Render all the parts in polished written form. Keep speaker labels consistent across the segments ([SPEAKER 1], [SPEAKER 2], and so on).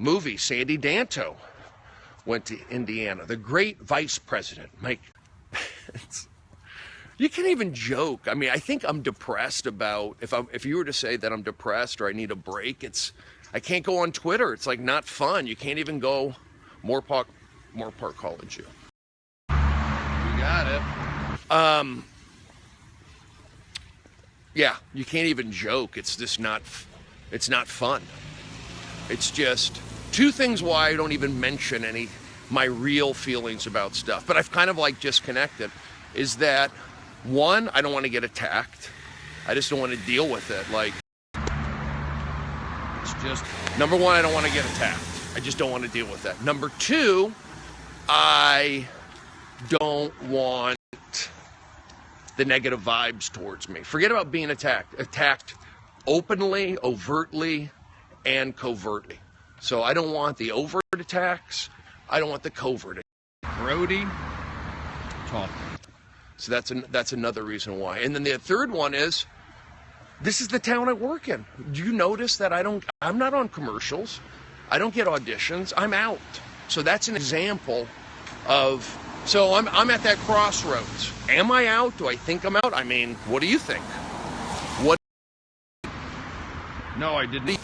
[SPEAKER 1] movie, Sandy Danto went to Indiana. The great vice president, Mike. You can't even joke. I mean, I think I'm depressed about, if you were to say that I'm depressed or I need a break, I can't go on Twitter. It's like not fun. You can't even go Moore Park College. You
[SPEAKER 2] got it.
[SPEAKER 1] Yeah, you can't even joke. It's just not fun. It's just two things why I don't even mention my real feelings about stuff. But I've kind of like disconnected. Is that one, I don't want to get attacked. I just don't want to deal with it. Like, it's just, number one, I don't want to get attacked. I just don't want to deal with that. Number two, I don't want the negative vibes towards me. Forget about being attacked. Attacked openly, overtly, and covertly. So I don't want the overt attacks. I don't want the covert attacks.
[SPEAKER 2] Brody, talk.
[SPEAKER 1] So that's another reason why. And then the third one is, this is the town I work in. Do you notice that I'm not on commercials. I don't get auditions. I'm out. So that's an example of, so I'm at that crossroads. Am I out? Do I think I'm out? I mean, what do you think? What?
[SPEAKER 2] No, I didn't.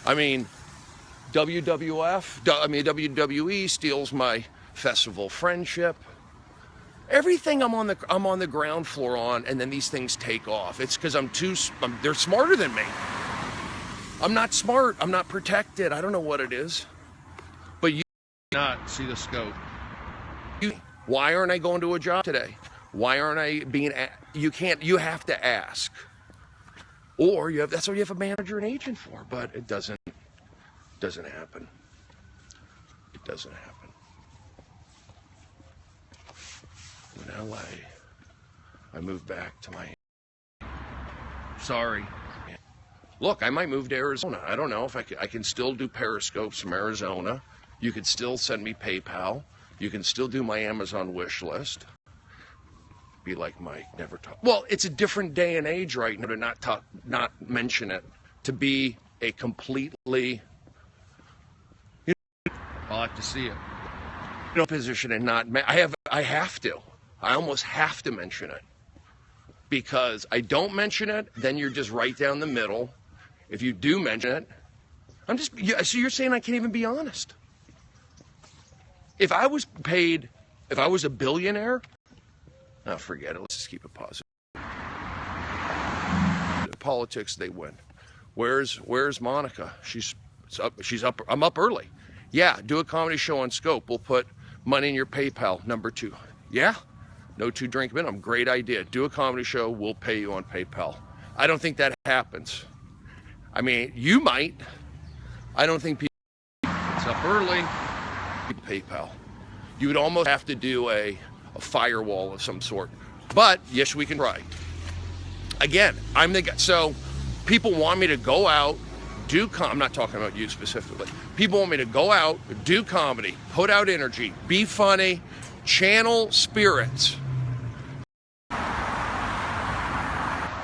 [SPEAKER 1] I mean, WWE steals my festival friendship. Everything I'm on the ground floor on, and then these things take off. It's because they're smarter than me. I'm not smart. I'm not protected. I don't know what it is. But you
[SPEAKER 2] not see the scope.
[SPEAKER 1] Why aren't I going to a job today? Why aren't I being? You have to ask. Or that's what you have a manager and agent for. But it doesn't happen. It doesn't happen. In LA, I moved back to Miami.
[SPEAKER 2] Sorry.
[SPEAKER 1] Look, I might move to Arizona. I don't know if I can still do Periscopes from Arizona. You could still send me PayPal. You can still do my Amazon wish list. Be like Mike, never talk. Well, it's a different day and age right now to not mention it. To be a completely,
[SPEAKER 2] I'll have to see it.
[SPEAKER 1] Position and not. I have to. I almost have to mention it. Because I don't mention it, then you're just right down the middle. If you do mention it, so you're saying I can't even be honest. If I was a billionaire, forget it. Let's just keep it positive. Politics, they win. Where's Monica? She's up. I'm up early. Yeah, do a comedy show on Scope. We'll put money in your PayPal. Number 2. Yeah, no 2-drink minimum. Great idea. Do a comedy show. We'll pay you on PayPal. I don't think that happens. I mean, you might. I don't think people.
[SPEAKER 2] It's up early.
[SPEAKER 1] PayPal. You would almost have to do a firewall of some sort. But yes, we can try. Again, I'm the guy. So people want me to go out, I'm not talking about you specifically. People want me to go out, do comedy, put out energy, be funny, channel spirits.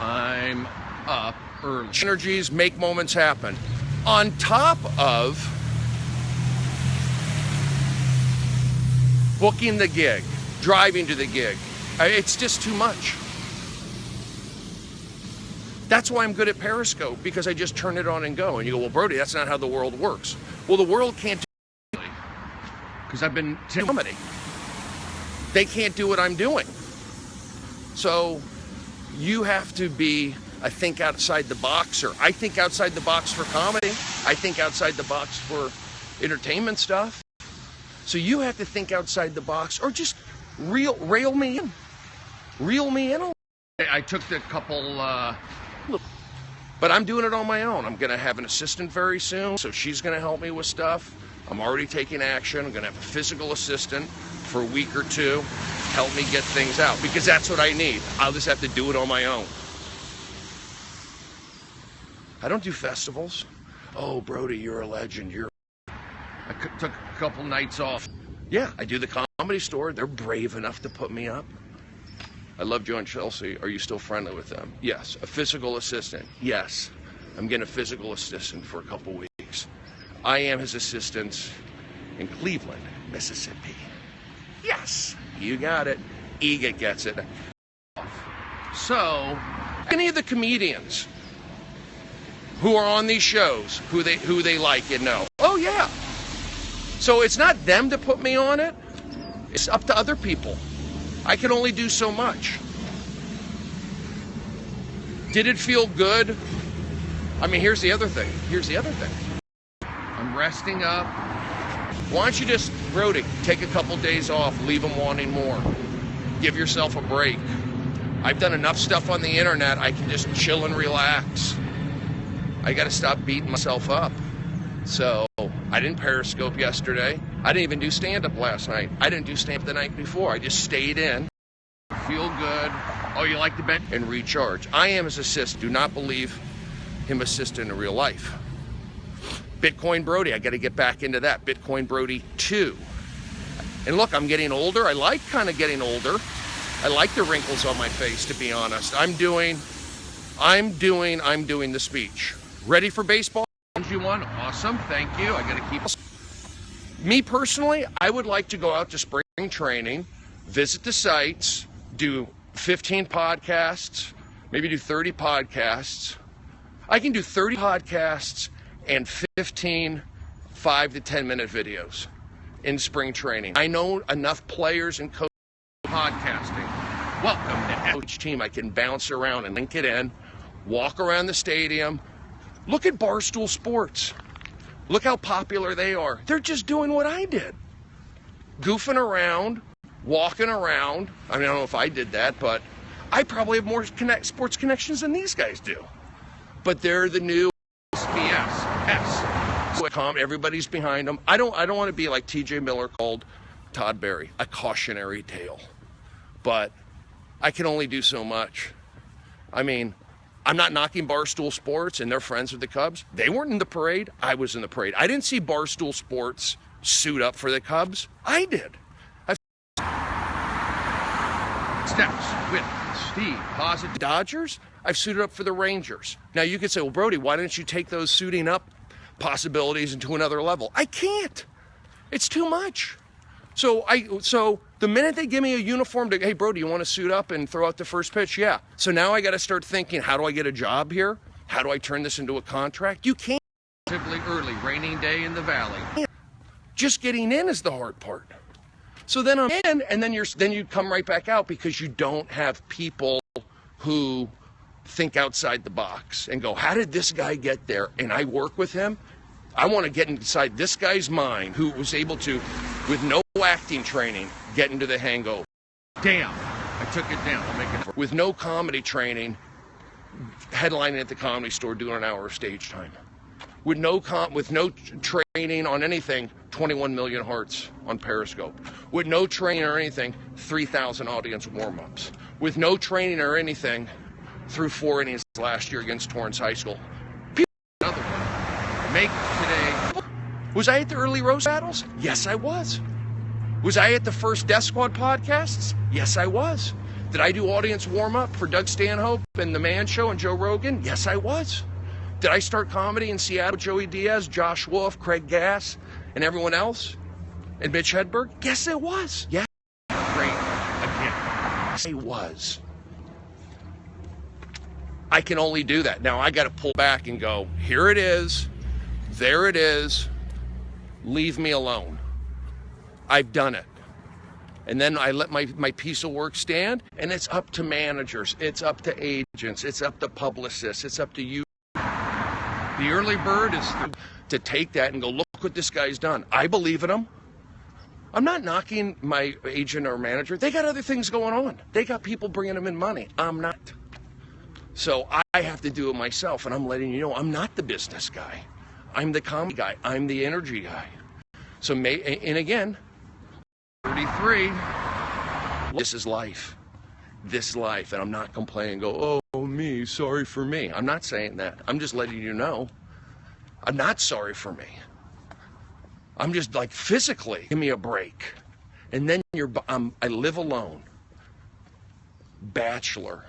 [SPEAKER 2] I'm up early.
[SPEAKER 1] Energies make moments happen. On top of booking the gig, driving to the gig. It's just too much. That's why I'm good at Periscope, because I just turn it on and go. And you go, well, Brody, that's not how the world works. Well, the world can't do it because I've been comedy. They can't do what I'm doing. So you have to be a think outside the boxer. I think outside the box for comedy. I think outside the box for entertainment stuff. So you have to think outside the box, or just rail me in. Reel me in.
[SPEAKER 2] I took the couple.
[SPEAKER 1] But I'm doing it on my own. I'm going to have an assistant very soon, so she's going to help me with stuff. I'm already taking action. I'm going to have a physical assistant for a week or two, help me get things out, because that's what I need. I'll just have to do it on my own. I don't do festivals. Oh, Brody, you're a legend.
[SPEAKER 2] I took a couple nights off.
[SPEAKER 1] Yeah, I do the Comedy Store. They're brave enough to put me up. I love Joe and Chelsea. Are you still friendly with them? Yes. A physical assistant? Yes. I'm getting a physical assistant for a couple weeks. I am his assistant in Cleveland, Mississippi. Yes, you got it. EGIT gets it. So, any of the comedians who are on these shows, who they like and know. Oh yeah. So it's not them to put me on it. It's up to other people. I can only do so much. Did it feel good? I mean, here's the other thing. I'm resting up. Why don't you just, Brody, take a couple days off, leave them wanting more. Give yourself a break. I've done enough stuff on the internet, I can just chill and relax. I gotta stop beating myself up. So, I didn't Periscope yesterday. I didn't even do stand-up last night. I didn't do stand-up the night before. I just stayed in, feel good. Oh, you like the bed? And recharge. I am his assistant. Do not believe him assistant in real life. Bitcoin Brody, I gotta get back into that. Bitcoin Brody 2. And look, I'm getting older. I like kind of getting older. I like the wrinkles on my face, to be honest. I'm doing the speech. Ready for baseball? You won. Awesome. Thank you. I got to keep. Me personally, I would like to go out to spring training, visit the sites, do 15 podcasts, maybe do 30 podcasts. I can do 30 podcasts and 15 5 to 10 minute videos in spring training. I know enough players and coaches podcasting. Welcome to each team. I can bounce around and link it in, walk around the stadium. Look at Barstool Sports. Look how popular they are. They're just doing what I did. Goofing around, walking around. I mean, I don't know if I did that, but I probably have more sports connections than these guys do. But they're the new SBS. Everybody's behind them. I don't want to be like TJ Miller called Todd Berry, a cautionary tale. But I can only do so much. I mean, I'm not knocking Barstool Sports, and they're friends with the Cubs. They weren't in the parade. I was in the parade. I didn't see Barstool Sports suit up for the Cubs. I did. Steps with Steve Positive Dodgers. I've suited up for the Rangers. Now you could say, well, Brody, why didn't you take those suiting up possibilities into another level? I can't. It's too much. So the minute they give me a uniform to, hey, Brody, you want to suit up and throw out the first pitch? Yeah. So now I got to start thinking, how do I get a job here? How do I turn this into a contract? You can't.
[SPEAKER 2] Relatively early, raining day in the valley.
[SPEAKER 1] Just getting in is the hard part. So then I'm in, and then you come right back out because you don't have people who think outside the box and go, how did this guy get there? And I work with him. I want to get inside this guy's mind who was able to, with no acting training, get into the hangover.
[SPEAKER 2] Damn, I took it down. I'll make it.
[SPEAKER 1] With no comedy training, headlining at the Comedy Store, doing an hour of stage time. With no training on anything, 21 million hearts on Periscope. With no training or anything, 3,000 audience warm-ups. With no training or anything, threw 4 innings last year against Torrance High School.
[SPEAKER 2] Another one. Make today.
[SPEAKER 1] Was I at the early roast battles? Yes, I was. Was I at the first Death Squad podcasts? Yes, I was. Did I do audience warm-up for Doug Stanhope and The Man Show and Joe Rogan? Yes, I was. Did I start comedy in Seattle with Joey Diaz, Josh Wolf, Craig Gass, and everyone else? And Mitch Hedberg? Yes, it was. Yes.
[SPEAKER 2] Great again.
[SPEAKER 1] Yes, it was. I can only do that. Now I got to pull back and go, here it is, there it is, leave me alone. I've done it. And then I let my piece of work stand, and it's up to managers, it's up to agents, it's up to publicists, it's up to you. The early bird is to take that and go, look what this guy's done. I believe in him. I'm not knocking my agent or manager. They got other things going on. They got people bringing them in money. I'm not. So I have to do it myself, and I'm letting you know I'm not the business guy. I'm the comedy guy. I'm the energy guy. So, and again, 33, this is life. This is life, and I'm not complaining, go, oh, me, sorry for me. I'm not saying that. I'm just letting you know I'm not sorry for me. I'm just like, physically, give me a break. And then I live alone. Bachelor,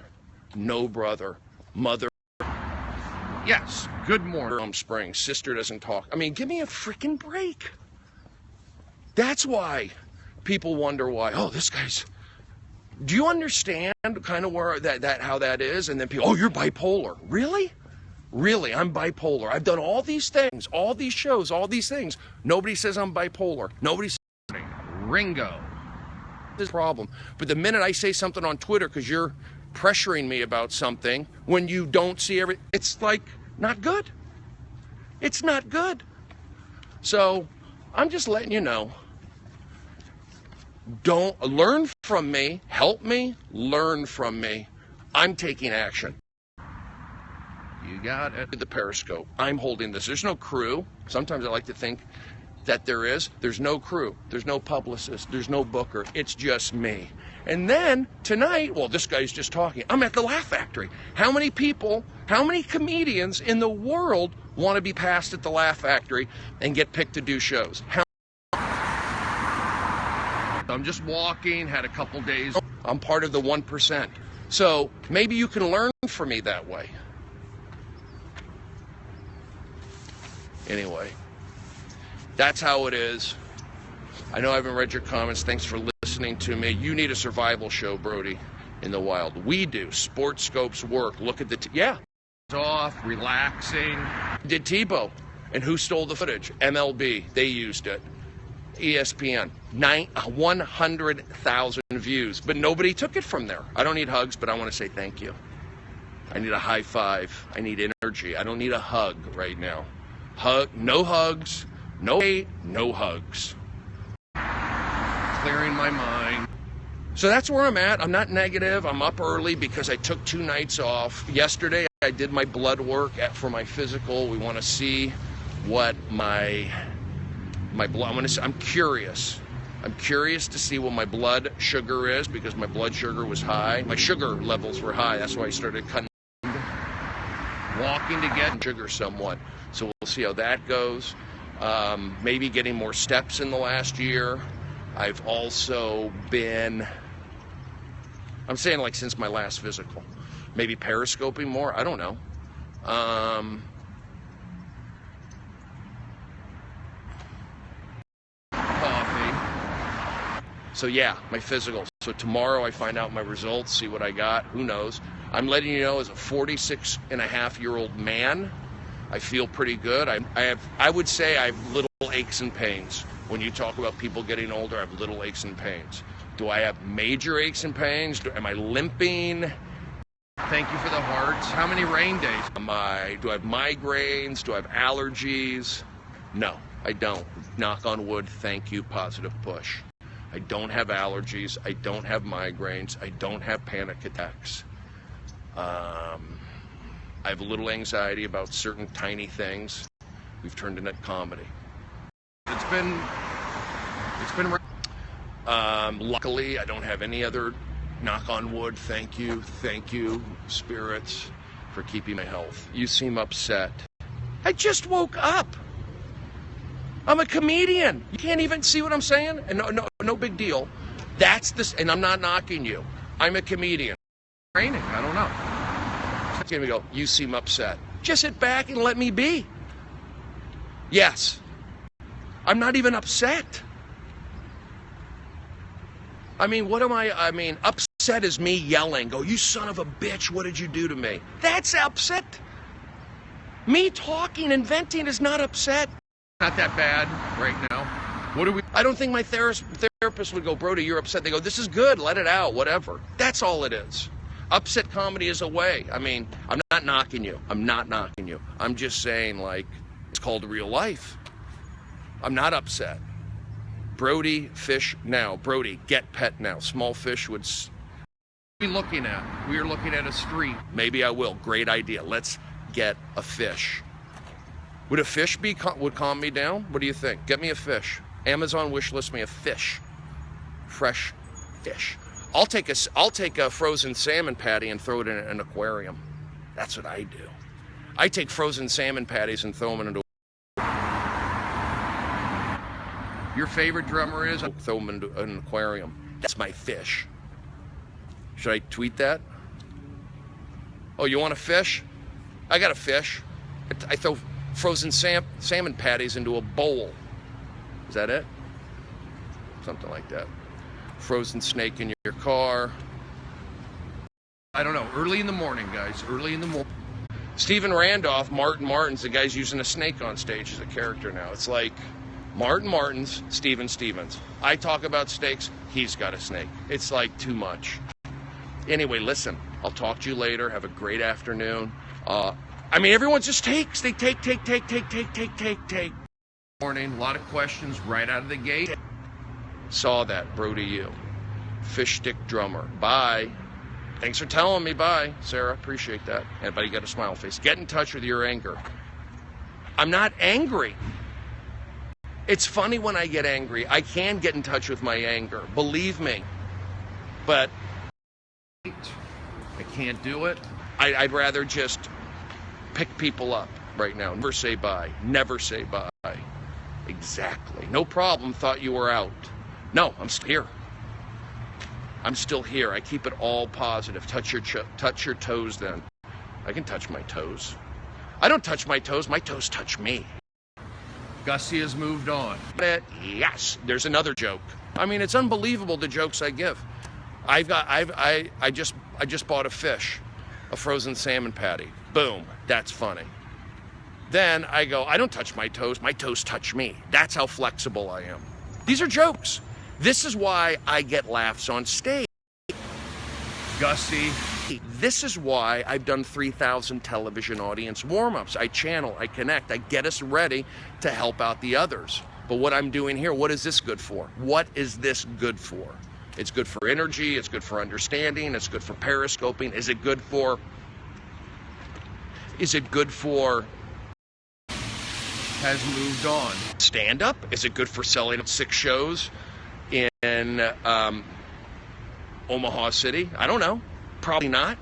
[SPEAKER 1] no brother, mother.
[SPEAKER 2] Yes, good morning.
[SPEAKER 1] Springs, sister doesn't talk. I mean, give me a freaking break. That's why people wonder why, oh, this guy's, do you understand kind of where how that is? And then people, oh, you're bipolar. Really? Really, I'm bipolar. I've done all these things, all these shows, all these things. Nobody says I'm bipolar. Nobody says
[SPEAKER 2] Ringo.
[SPEAKER 1] this problem. But the minute I say something on Twitter because you're pressuring me about something, when you don't see it's like not good. It's not good. So I'm just letting you know. Don't learn from me. Help me. Learn from me. I'm taking action.
[SPEAKER 2] You got it.
[SPEAKER 1] The Periscope. I'm holding this. There's no crew. Sometimes I like to think that there is. There's no crew. There's no publicist. There's no booker. It's just me. And then tonight, well, this guy's just talking. I'm at the Laugh Factory. How many people, how many comedians in the world want to be passed at the Laugh Factory and get picked to do shows?
[SPEAKER 2] I'm just walking, had a couple days.
[SPEAKER 1] I'm part of the 1%. So maybe you can learn from me that way. Anyway, that's how it is. I know I haven't read your comments. Thanks for listening to me. You need a survival show, Brody, in the wild. We do. Sports Scopes work. Look at the yeah.
[SPEAKER 2] Off, relaxing.
[SPEAKER 1] Did Tebow. And who stole the footage? MLB. They used it. ESPN. 100,000 views. But nobody took it from there. I don't need hugs, but I want to say thank you. I need a high five. I need energy. I don't need a hug right now. No hugs, no hate, no hugs.
[SPEAKER 2] Clearing my mind.
[SPEAKER 1] So that's where I'm at. I'm not negative. I'm up early because I took 2 nights off. Yesterday I did my blood work for my physical. We want to see what my blood. I'm curious. I'm curious to see what my blood sugar is because my blood sugar was high. My sugar levels were high. That's why I started cutting. Walking to get sugar somewhat. So we'll see how that goes. Maybe getting more steps in the last year. I've also been, I'm saying like since my last physical. Maybe periscoping more. I don't know.
[SPEAKER 2] Coffee.
[SPEAKER 1] So yeah, my physical. So tomorrow I find out my results, see what I got. Who knows? I'm letting you know, as a 46-and-a-half-year-old man, I feel pretty good. I would say I have little aches and pains. When you talk about people getting older, I have little aches and pains. Do I have major aches and pains? Am I limping?
[SPEAKER 2] Thank you for the hearts. How many rain days?
[SPEAKER 1] Do I have migraines? Do I have allergies? No, I don't. Knock on wood, thank you, positive push. I don't have allergies. I don't have migraines. I don't have panic attacks. I have a little anxiety about certain tiny things. We've turned into comedy.
[SPEAKER 2] It's been
[SPEAKER 1] luckily I don't have any other, knock on wood, thank you, spirits, for keeping my health. You seem upset. I just woke up. I'm a comedian. You can't even see what I'm saying? And no big deal. That's this, and I'm not knocking you. I'm a comedian.
[SPEAKER 2] raining. I don't know.
[SPEAKER 1] It's going to go, you seem upset. Just sit back and let me be. Yes. I'm not even upset. I mean, what am I mean, upset is me yelling, go, you son of a bitch, what did you do to me? That's upset. Me talking and venting is not upset.
[SPEAKER 2] Not that bad right now. What do we...
[SPEAKER 1] I don't think my therapist would go, Brody, you're upset. They go, this is good, let it out, whatever. That's all it is. Upset comedy is a way. I mean, I'm not knocking you. I'm not knocking you. I'm just saying, like, it's called real life. I'm not upset. Brody, fish now. Brody, get pet now. Small fish would...
[SPEAKER 2] We are looking at a street.
[SPEAKER 1] Maybe I will. Great idea. Let's get a fish. Would a fish would calm me down? What do you think? Get me a fish. Amazon wish list me a fish. Fresh fish. I'll take a frozen salmon patty and throw it in an aquarium. That's what I do. I take frozen salmon patties and throw them into...
[SPEAKER 2] Your favorite drummer is?
[SPEAKER 1] Throw them into an aquarium. That's my fish. Should I tweet that? Oh, you want a fish? I got a fish. I throw frozen salmon patties into a bowl. Is that it? Something like that. Frozen snake in your car.
[SPEAKER 2] I don't know. Early in the morning, guys. Early in the morning.
[SPEAKER 1] Stephen Randolph, Martin's the guy's using a snake on stage as a character now. It's like Martin's, Steven Stevens. I talk about steaks, he's got a snake. It's like too much. Anyway, listen, I'll talk to you later. Have a great afternoon. Everyone just takes. They take.
[SPEAKER 2] Morning. A lot of questions right out of the gate.
[SPEAKER 1] Saw that, Brody, you. Fish stick drummer. Bye. Thanks for telling me. Bye, Sarah. Appreciate that. Everybody got a smile face. Get in touch with your anger. I'm not angry. It's funny when I get angry. I can get in touch with my anger. Believe me. But
[SPEAKER 2] I can't do it.
[SPEAKER 1] I'd rather just pick people up right now. Never say bye. Never say bye. Exactly. No problem. Thought you were out. No, I'm still here. I'm still here. I keep it all positive. Touch your toes then. I can touch my toes. I don't touch my toes. My toes touch me.
[SPEAKER 2] Gussie has moved on.
[SPEAKER 1] Yes. There's another joke. It's unbelievable the jokes I give. I just bought a fish, a frozen salmon patty. Boom. That's funny. Then I go, I don't touch my toes. My toes touch me. That's how flexible I am. These are jokes. This is why I get laughs on stage.
[SPEAKER 2] Gussie.
[SPEAKER 1] This is why I've done 3,000 television audience warm-ups. I channel, I connect, I get us ready to help out the others. But what I'm doing here, what is this good for? What is this good for? It's good for energy, it's good for understanding, it's good for periscoping. Is it good for
[SPEAKER 2] has moved on.
[SPEAKER 1] Stand-up? Is it good for selling 6 shows in Omaha City? I don't know. Probably not.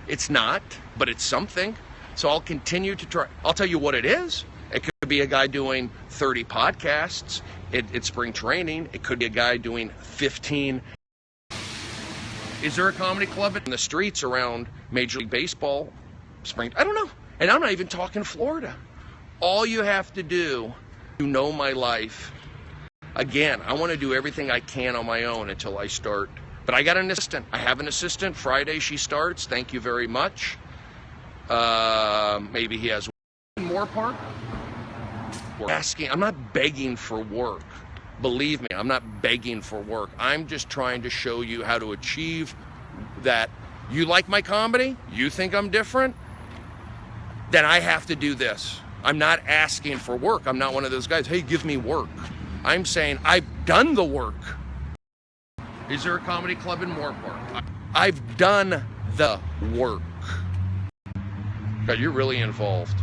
[SPEAKER 1] It's not, but it's something. So I'll continue to try. I'll tell you what it is. It could be a guy doing 30 podcasts at spring training. It could be a guy doing 15.
[SPEAKER 2] Is there a comedy club
[SPEAKER 1] in the streets around Major League Baseball? Spring? I don't know. And I'm not even talking Florida. All you have to do, you know my life. Again, I want to do everything I can on my own until I start. But I got an assistant. I have an assistant. Friday she starts. Thank you very much. Maybe he has
[SPEAKER 2] more park.
[SPEAKER 1] We're asking. I'm not begging for work. Believe me, I'm not begging for work. I'm just trying to show you how to achieve that. You like my comedy? You think I'm different? Then I have to do this. I'm not asking for work. I'm not one of those guys, hey, give me work. I'm saying I've done the work.
[SPEAKER 2] Is there a comedy club in Moore Park?
[SPEAKER 1] I've done the work. God, you're really involved.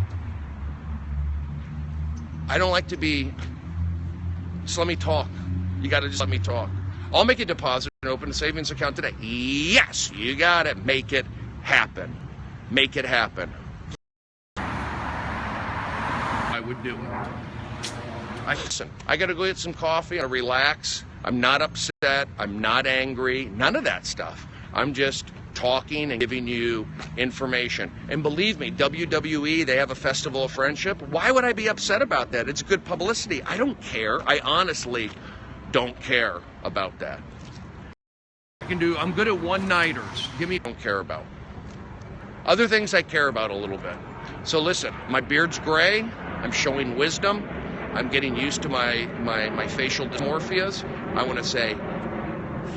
[SPEAKER 1] I don't like to be, just let me talk. You got to just let me talk. I'll make a deposit and open a savings account today. Yes, you got it. Make it happen. Make it happen.
[SPEAKER 2] I would do it.
[SPEAKER 1] Listen, I got to go get some coffee and relax. I'm not upset. I'm not angry. None of that stuff. I'm just talking and giving you information. And believe me, WWE, they have a Festival of Friendship. Why would I be upset about that? It's good publicity. I don't care. I honestly don't care about that.
[SPEAKER 2] I'm good at one-nighters.
[SPEAKER 1] Don't care about. Other things I care about a little bit. So listen, my beard's gray. I'm showing wisdom. I'm getting used to my facial dysmorphias. I want to say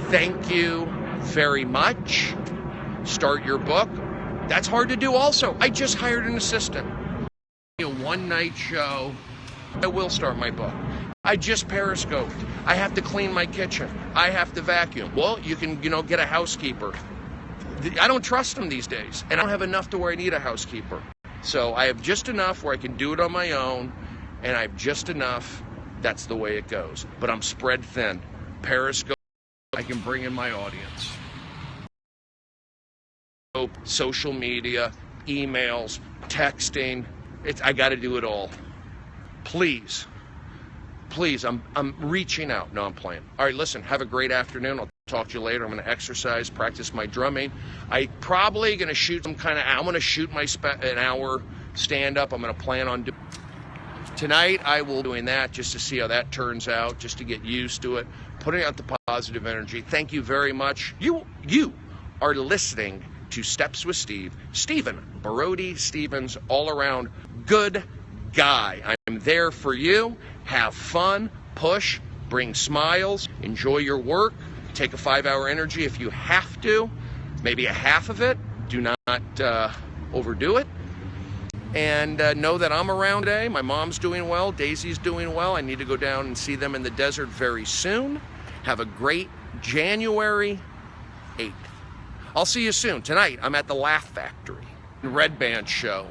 [SPEAKER 1] thank you very much. Start your book. That's hard to do also. I just hired an assistant.
[SPEAKER 2] A one-night show.
[SPEAKER 1] I will start my book. I just periscoped. I have to clean my kitchen. I have to vacuum. Well, you can, get a housekeeper. I don't trust them these days. And I don't have enough to where I need a housekeeper. So I have just enough where I can do it on my own. And I have just enough. That's the way it goes. But I'm spread thin. Periscope.
[SPEAKER 2] I can bring in my audience.
[SPEAKER 1] Social media, emails, texting. I got to do it all. Please, I'm reaching out. No, I'm playing. All right, listen, have a great afternoon. I'll talk to you later. I'm going to exercise, practice my drumming. I'm probably going to shoot I'm going to shoot an hour stand up. I'm going to plan on doing tonight. I will be doing that just to see how that turns out, just to get used to it, putting out the positive energy. Thank you very much. You are listening to Steps with Steve. Stephen Brody Stevens, all around good guy. I'm there for you. Have fun, push, bring smiles, enjoy your work, take a 5-hour energy if you have to, maybe a half of it. Do not overdo it. And know that I'm around today. My mom's doing well. Daisy's doing well. I need to go down and see them in the desert very soon. Have a great January 8th. I'll see you soon. Tonight, I'm at the Laugh Factory, Red Band show.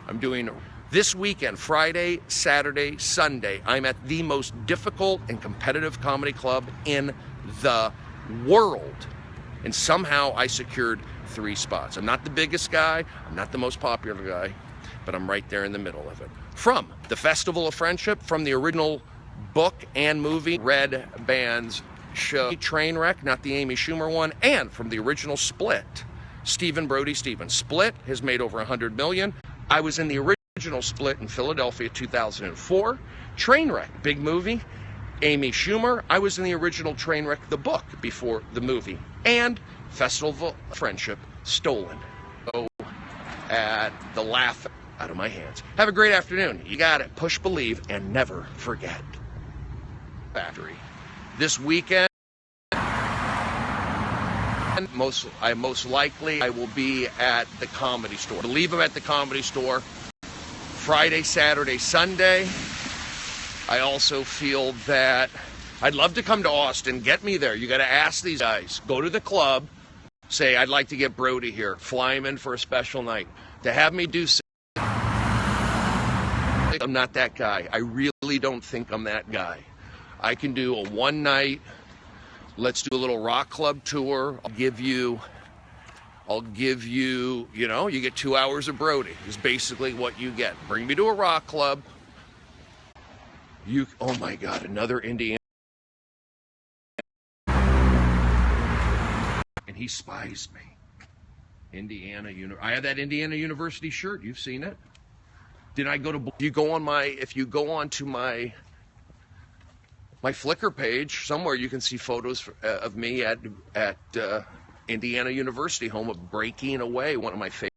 [SPEAKER 1] I'm doing this weekend, Friday, Saturday, Sunday. I'm at the most difficult and competitive comedy club in the world. And somehow I secured 3 spots. I'm not the biggest guy. I'm not the most popular guy. But I'm right there in the middle of it. From the Festival of Friendship, from the original book and movie, Red Band's show, Trainwreck, not the Amy Schumer one, and from the original Split, Stephen Brody Stevens. Split has made over 100 million. I was in the original Split in Philadelphia, 2004. Trainwreck, big movie. Amy Schumer. I was in the original Trainwreck, the book, before the movie. And Festival of Friendship, Stolen. So, at the Laugh out of my hands. Have a great afternoon. You got it. Push, believe, and never forget. Factory. This weekend, most likely I will be at the Comedy Store. I believe I'm at the Comedy Store Friday, Saturday, Sunday. I also feel that I'd love to come to Austin. Get me there. You got to ask these guys. Go to the club. Say, I'd like to get Brody here. Fly him in for a special night. To have me do, I'm not that guy. I really don't think I'm that guy. I can do a one night, let's do a little rock club tour. I'll give you, you know, you get 2 hours of Brody is basically what you get. Bring me to a rock club. Oh my God, another Indiana. And he spies me. I have that Indiana University shirt. You've seen it. Did I go to? If you go on to my Flickr page somewhere, you can see photos of me at Indiana University, home of Breaking Away, one of my favorite.